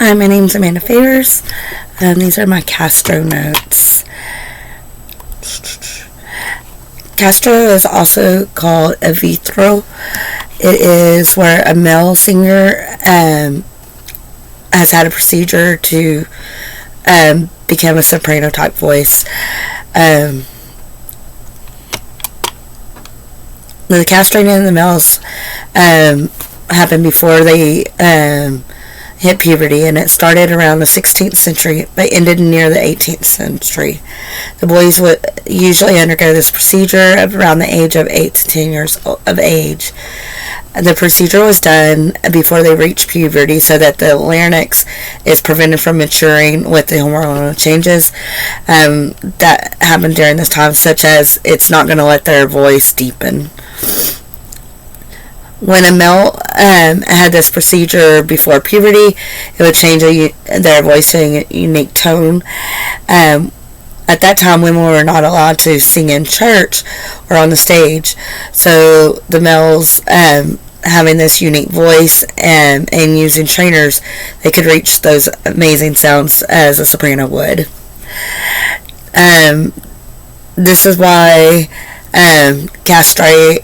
Hi, my name's Amanda Favors. These are my Castro notes. Castro is also called Evirato. It is where a male singer has had a procedure to become a soprano-type voice. The castrating in the males happened before they hit puberty, and it started around the 16th century but ended near the 18th century. The boys would usually undergo this procedure around the age of 8 to 10 years of age. The procedure was done before they reached puberty so that the larynx is prevented from maturing with the hormonal changes that happen during this time, such as it's not going to let their voice deepen. When a male had this procedure before puberty, it would change their voice to a unique tone. At that time, women were not allowed to sing in church or on the stage. So the males, having this unique voice and using trainers, they could reach those amazing sounds as a soprano would. This is why castrati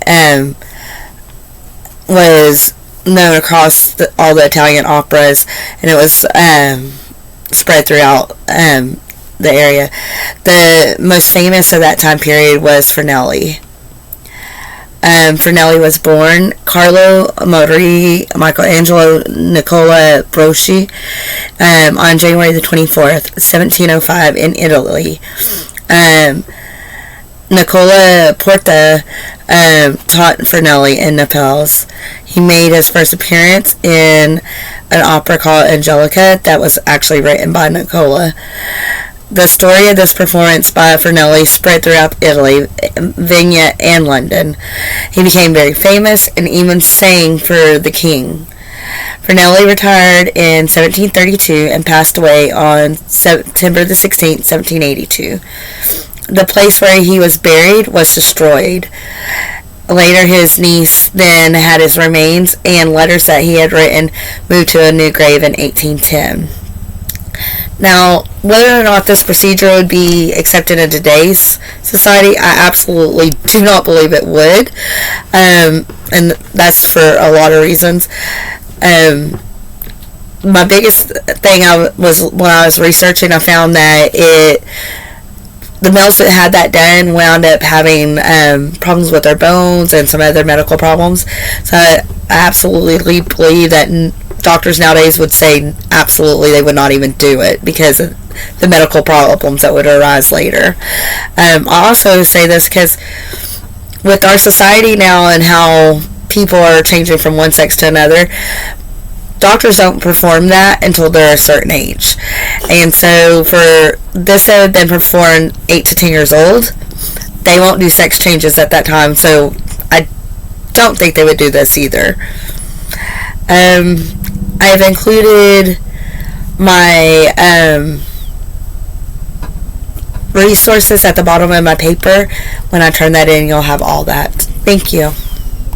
was known across all the Italian operas, and it was spread throughout the area. The most famous of that time period was Farinelli. Farinelli was born Carlo Maria Michelangelo Nicola Broschi on January the 24th, 1705 in Italy. Nicola Porta taught Farinelli in Naples. He made his first appearance in an opera called Angelica that was actually written by Nicola. The story of this performance by Farinelli spread throughout Italy, Vienna, and London. He became very famous and even sang for the king. Farinelli retired in 1732 and passed away on September the 16th, 1782. The place where he was buried was destroyed. Later, his niece then had his remains and letters that he had written moved to a new grave in 1810. Now, whether or not this procedure would be accepted in today's society, I absolutely do not believe it would. And that's for a lot of reasons. My biggest thing was when I was researching, I found that the males that had that done wound up having problems with their bones and some other medical problems. So I absolutely believe that doctors nowadays would say absolutely they would not even do it because of the medical problems that would arise later. I also say this because with our society now and how people are changing from one sex to another, doctors don't perform that until they're a certain age. And so for this to have been performed 8 to 10 years old, they won't do sex changes at that time. So I don't think they would do this either. I have included my resources at the bottom of my paper. When I turn that in, you'll have all that. Thank you.